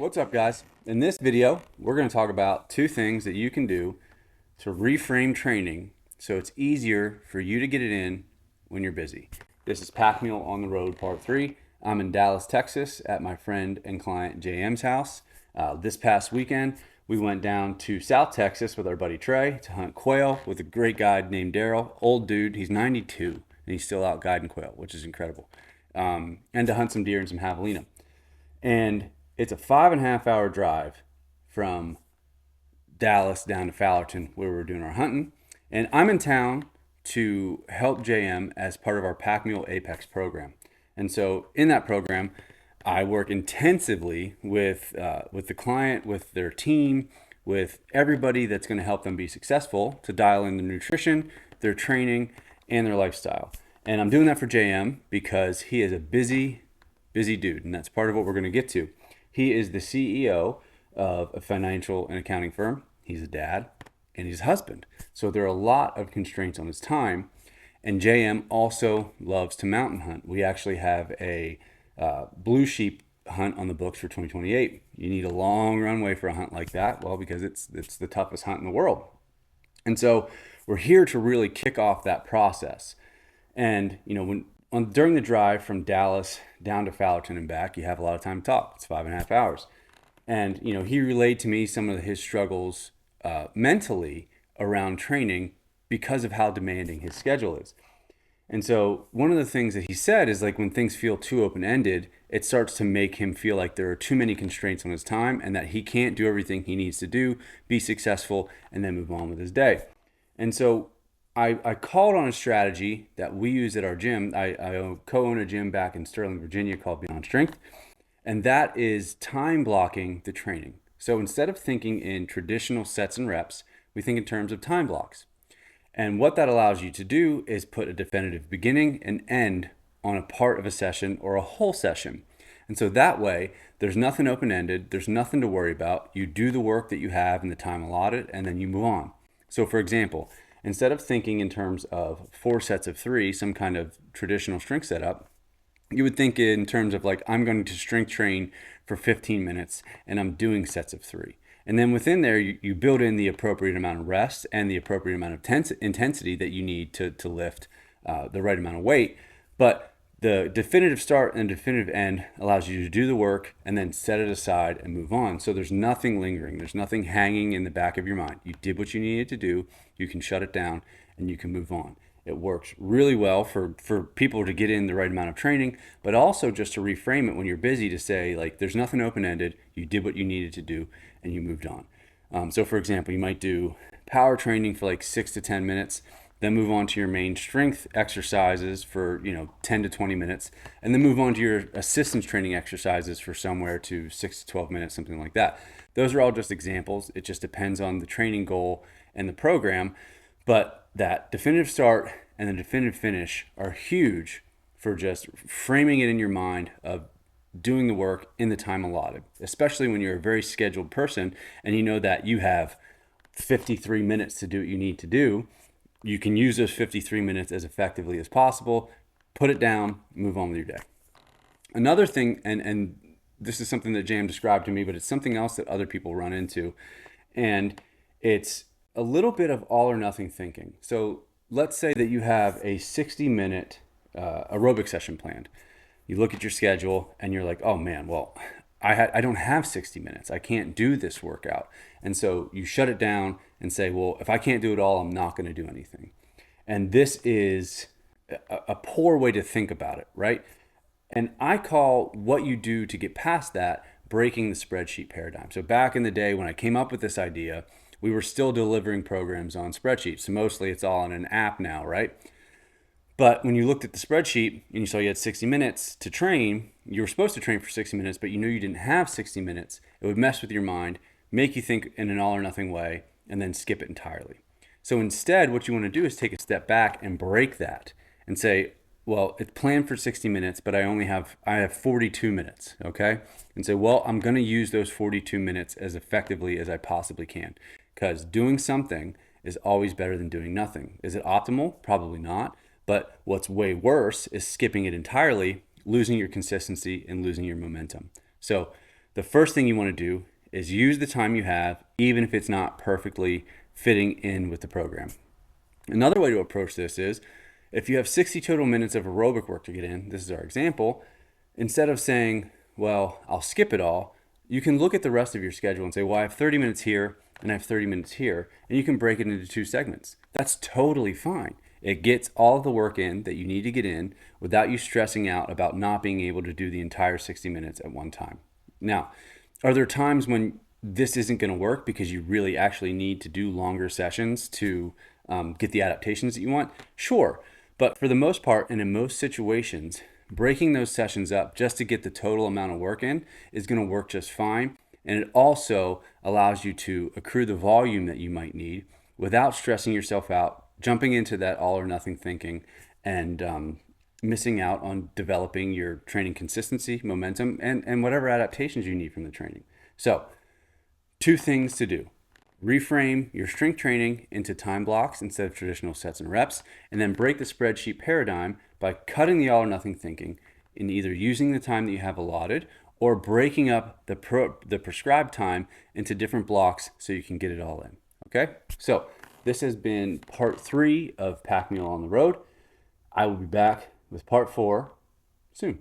What's up, guys? In this video, we're going to talk about two things that you can do to reframe training so it's easier for you to get it in when you're busy. This is Pack Mule on the Road Part 3. I'm in Dallas, Texas at my friend and client JM's house. This past weekend, we went down to South Texas with our buddy Trey to hunt quail with a great guide named Daryl. Old dude, he's 92 and he's still out guiding quail, which is incredible. And to hunt some deer and some javelina. And it's a 5.5 hour drive from Dallas down to Fowlerton where we were doing our hunting. And I'm in town to help JM as part of our Pack Mule Apex program. And so in that program, I work intensively with the client, with their team, with everybody that's going to help them be successful to dial in their nutrition, their training, and their lifestyle. And I'm doing that for JM because he is a busy dude, and that's part of what we're going to get to. He is the CEO of a financial and accounting firm. He's a dad and he's a husband. So there are a lot of constraints on his time. And JM also loves to mountain hunt. We actually have a blue sheep hunt on the books for 2028. You need a long runway for a hunt like that. Well, because it's the toughest hunt in the world. And so we're here to really kick off that process. And during the drive from Dallas down to Fowlerton and back, you have a lot of time to talk. It's 5.5 hours. And, he relayed to me some of his struggles mentally around training because of how demanding his schedule is. And so one of the things that he said is like when things feel too open-ended, it starts to make him feel like there are too many constraints on his time and that he can't do everything he needs to do, be successful, and then move on with his day. And so I called on a strategy that we use at our gym. I co-own a gym back in Sterling, Virginia called Beyond Strength, and that is time blocking the training. So instead of thinking in traditional sets and reps, we think in terms of time blocks. And what that allows you to do is put a definitive beginning and end on a part of a session or a whole session. And so that way, there's nothing open-ended, there's nothing to worry about. You do the work that you have in the time allotted, and then you move on. So for example, instead of thinking in terms of 4 sets of 3, some kind of traditional strength setup, you would think in terms of like, I'm going to strength train for 15 minutes and I'm doing sets of 3. And then within there, you build in the appropriate amount of rest and the appropriate amount of intensity that you need to lift the right amount of weight. But the definitive start and definitive end allows you to do the work and then set it aside and move on. So there's nothing lingering. There's nothing hanging in the back of your mind. You did what you needed to do. You can shut it down and you can move on. It works really well for people to get in the right amount of training, but also just to reframe it when you're busy to say, like, there's nothing open-ended. You did what you needed to do and you moved on. So for example, you might do power training for like 6 to 10 minutes, then move on to your main strength exercises for 10 to 20 minutes, and then move on to your assistance training exercises for somewhere to 6 to 12 minutes, something like that. Those are all just examples. It just depends on the training goal and the program. But that definitive start and the definitive finish are huge for just framing it in your mind of doing the work in the time allotted, especially when you're a very scheduled person and you know that you have 53 minutes to do what you need to do. You can use those 53 minutes as effectively as possible, put it down, move on with your day. Another thing, and this is something that Jam described to me, but it's something else that other people run into, and it's a little bit of all or nothing thinking. So let's say that you have a 60-minute aerobic session planned. You look at your schedule and you're like, oh man, well, I don't have 60 minutes. I can't do this workout. And so you shut it down and say, well, if I can't do it all, I'm not going to do anything. And this is a poor way to think about it, right? And I call what you do to get past that breaking the spreadsheet paradigm. So back in the day when I came up with this idea, we were still delivering programs on spreadsheets. So mostly it's all on an app now, right? But when you looked at the spreadsheet and you saw you had 60 minutes to train, you were supposed to train for 60 minutes, but you knew you didn't have 60 minutes. It would mess with your mind, make you think in an all or nothing way, and then skip it entirely. So instead, what you want to do is take a step back and break that and say, well, it's planned for 60 minutes, but I have 42 minutes, okay? And say, well, I'm going to use those 42 minutes as effectively as I possibly can, because doing something is always better than doing nothing. Is it optimal? Probably not. But what's way worse is skipping it entirely, losing your consistency and losing your momentum. So the first thing you want to do is use the time you have, even if it's not perfectly fitting in with the program. Another way to approach this is if you have 60 total minutes of aerobic work to get in, this is our example, instead of saying, well, I'll skip it all, you can look at the rest of your schedule and say, well, I have 30 minutes here and I have 30 minutes here, and you can break it into 2 segments. That's totally fine. It gets all of the work in that you need to get in without you stressing out about not being able to do the entire 60 minutes at one time. Now, are there times when this isn't going to work because you really actually need to do longer sessions to get the adaptations that you want? Sure. But for the most part, and in most situations, breaking those sessions up just to get the total amount of work in is going to work just fine. And it also allows you to accrue the volume that you might need without stressing yourself out, jumping into that all or nothing thinking, and missing out on developing your training consistency, momentum, and whatever adaptations you need from the training. So 2 things to do. Reframe your strength training into time blocks instead of traditional sets and reps, and then break the spreadsheet paradigm by cutting the all or nothing thinking and either using the time that you have allotted or breaking up the prescribed time into different blocks so you can get it all in. Okay? So this has been part 3 of Pack Mule on the Road. I will be back with part 4 soon.